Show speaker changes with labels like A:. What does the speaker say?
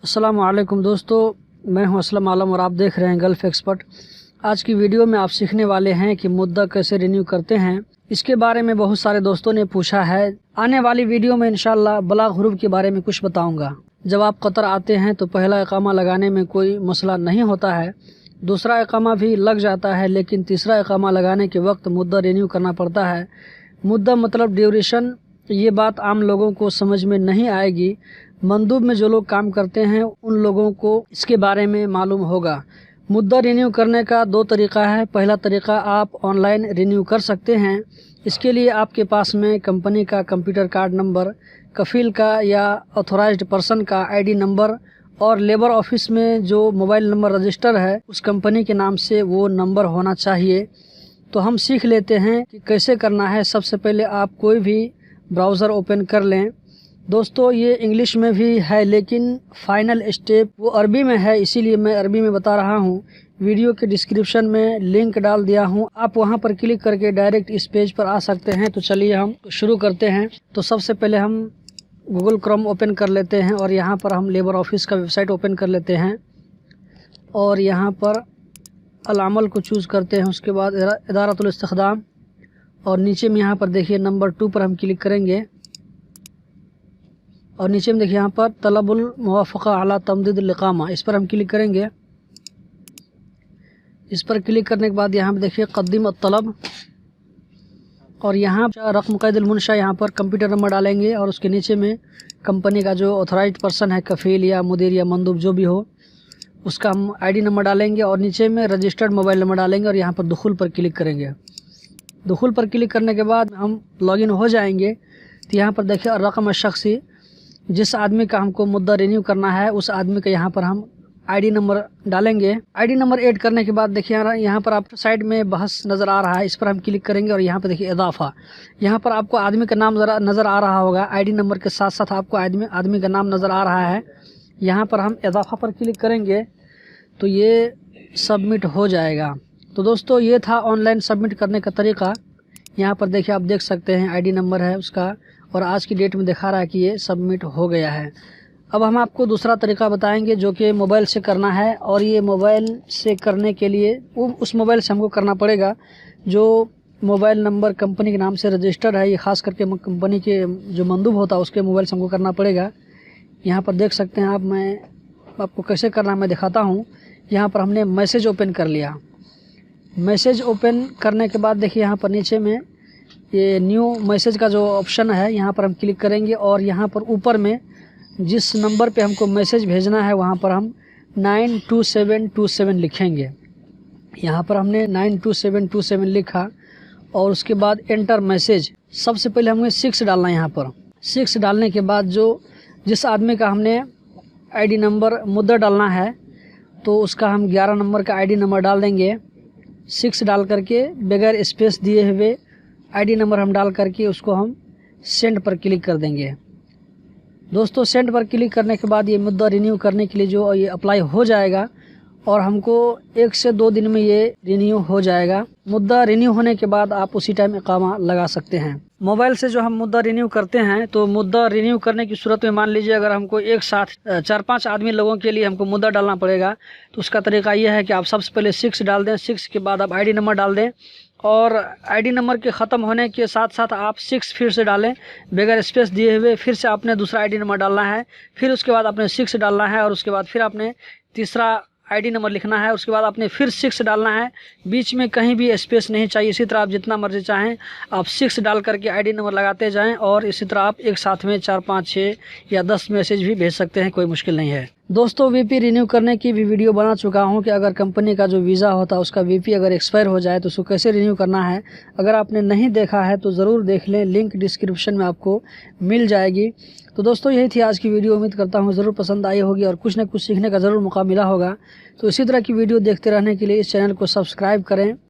A: अस्सलाम वालेकुम दोस्तों, मैं हूं असलम आलम और आप देख रहे हैं गल्फ़ एक्सपर्ट। आज की वीडियो में आप सीखने वाले हैं कि मुद्दा कैसे रिन्यू करते हैं। इसके बारे में बहुत सारे दोस्तों ने पूछा है। आने वाली वीडियो में इंशाल्लाह बलाग हुरूफ के बारे में कुछ बताऊंगा। जब आप कतर आते हैं तो पहला इकामा लगाने में कोई मसला नहीं होता है, दूसरा इकामा भी लग जाता है, लेकिन तीसरा इकामा लगाने के वक्त मुद्दा रिन्यू करना पड़ता है। मुद्दा मतलब ड्यूरेशन, ये बात आम लोगों को समझ में नहीं आएगी। मंदूब में जो लोग काम करते हैं उन लोगों को इसके बारे में मालूम होगा। मुद्दा रिन्यू करने का दो तरीक़ा है। पहला तरीक़ा, आप ऑनलाइन रिन्यू कर सकते हैं। इसके लिए आपके पास में कंपनी का कंप्यूटर कार्ड नंबर, कफ़ील का या ऑथोराइज्ड पर्सन का आईडी नंबर और लेबर ऑफिस में जो मोबाइल नंबर रजिस्टर है उस कंपनी के नाम से वो नंबर होना चाहिए। तो हम सीख लेते हैं कि कैसे करना है। सबसे पहले आप कोई भी ब्राउज़र ओपन कर लें। दोस्तों, ये इंग्लिश में भी है लेकिन फाइनल स्टेप वो अरबी में है, इसीलिए मैं अरबी में बता रहा हूँ। वीडियो के डिस्क्रिप्शन में लिंक डाल दिया हूँ, आप वहाँ पर क्लिक करके डायरेक्ट इस पेज पर आ सकते हैं। तो चलिए हम शुरू करते हैं। तो सबसे पहले हम गूगल क्रोम ओपन कर लेते हैं और यहाँ पर हम लेबर ऑफिस का वेबसाइट ओपन कर लेते हैं और यहाँ पर अल-अमल को चूज़ करते हैं। उसके बाद इदारतुल इस्तिख़दाम और नीचे में यहाँ पर देखिए नंबर 2 पर हम क्लिक करेंगे और नीचे में देखिए यहाँ पर तलबुल मुवाफ़क़ा अला तमदीदुल इक़ामा, इस पर हम क्लिक करेंगे। इस पर क्लिक करने के बाद यहाँ पर देखिए क़द्दिम अत-तलब और यहाँ रक़्म क़ैदुल मुनशा, यहाँ पर कंप्यूटर नंबर डालेंगे और उसके नीचे में कंपनी का जो ऑथराइज्ड पर्सन है, कफ़ील या मुदीर या मंदूब जो भी हो, उसका हम आईडी नंबर डालेंगे और नीचे में रजिस्टर्ड मोबाइल नंबर डालेंगे और यहाँ पर दुखुल पर क्लिक करेंगे। दुखुल पर क्लिक करने के बाद हम लॉगिन हो जाएंगे। तो यहाँ पर देखिए रक़म शख्सी, जिस आदमी का हमको मुद्दा रिन्यू करना है उस आदमी का यहाँ पर हम आईडी नंबर डालेंगे। आईडी नंबर ऐड करने के बाद देखिए यहाँ पर आप साइड में बहस नज़र आ रहा है, इस पर हम क्लिक करेंगे और यहाँ पर देखिए इजाफा, यहाँ पर आपको आदमी का नाम नज़र आ रहा होगा। आईडी नंबर के साथ साथ आपको आदमी का नाम नज़र आ रहा है। यहाँ पर हम इजाफा पर क्लिक करेंगे तो ये सबमिट हो जाएगा। तो दोस्तों, ये था ऑनलाइन सबमिट करने का तरीक़ा। यहाँ पर देखिए आप देख सकते हैं आईडी नंबर है उसका और आज की डेट में दिखा रहा है कि ये सबमिट हो गया है। अब हम आपको दूसरा तरीका बताएंगे जो कि मोबाइल से करना है और ये मोबाइल से करने के लिए उस मोबाइल से हमको करना पड़ेगा जो मोबाइल नंबर कंपनी के नाम से रजिस्टर है। ये ख़ास करके कंपनी के जो मंदूब होता है उसके मोबाइल से हमको करना पड़ेगा। यहाँ पर देख सकते हैं आप, मैं आपको कैसे करना है मैं दिखाता हूँ। यहाँ पर हमने मैसेज ओपन कर लिया। मैसेज ओपन करने के बाद देखिए यहाँ पर नीचे में ये न्यू मैसेज का जो ऑप्शन है यहाँ पर हम क्लिक करेंगे और यहाँ पर ऊपर में जिस नंबर पे हमको मैसेज भेजना है वहाँ पर हम 92727 लिखेंगे। यहाँ पर हमने 92727 लिखा और उसके बाद एंटर मैसेज। सबसे पहले हमें 6 डालना है। यहाँ पर 6 डालने के बाद जिस आदमी का हमने आईडी नंबर मुद्दा डालना है तो उसका हम 11 नंबर का आईडी नंबर डाल देंगे। 6 डाल करके बगैर स्पेस दिए हुए आईडी नंबर हम डाल करके उसको हम सेंड पर क्लिक कर देंगे। दोस्तों, सेंड पर क्लिक करने के बाद ये मुद्दा रिन्यू करने के लिए जो ये अप्लाई हो जाएगा और हमको 1 से 2 दिन में ये रिन्यू हो जाएगा। मुद्दा रिन्यू होने के बाद आप उसी टाइम इकामा लगा सकते हैं। मोबाइल से जो हम मुद्दा रिन्यू करते हैं तो मुद्दा रिन्यू करने की सूरत में मान लीजिए अगर हमको एक साथ 4-5 आदमी लोगों के लिए हमको मुद्दा डालना पड़ेगा तो उसका तरीका ये है कि आप सबसे पहले 6 डाल दें। 6 के बाद आप आईडी नंबर डाल दें और आईडी नंबर के ख़त्म होने के साथ साथ आप 6 फिर से डालें बगैर स्पेस दिए हुए। फिर से आपने दूसरा आईडी नंबर डालना है, फिर उसके बाद आपने 6 डालना है और उसके बाद फिर आपने तीसरा आईडी नंबर लिखना है। उसके बाद आपने फिर 6 डालना है, बीच में कहीं भी स्पेस नहीं चाहिए। इसी तरह आप जितना मर्जी चाहें आप 6 डाल करके आईडी नंबर लगाते जाएं और इसी तरह आप एक साथ में 4, 5, 6 या 10 मैसेज भी भेज सकते हैं, कोई मुश्किल नहीं है। दोस्तों, वीपी रिन्यू करने की भी वीडियो बना चुका हूं कि अगर कंपनी का जो वीज़ा होता है उसका वीपी अगर एक्सपायर हो जाए तो उसको कैसे रिन्यू करना है। अगर आपने नहीं देखा है तो ज़रूर देख लें, लिंक डिस्क्रिप्शन में आपको मिल जाएगी। तो दोस्तों, यही थी आज की वीडियो। उम्मीद करता हूँ ज़रूर पसंद आई होगी और कुछ न कुछ सीखने का ज़रूर मौका मिला होगा। तो इसी तरह की वीडियो देखते रहने के लिए इस चैनल को सब्सक्राइब करें।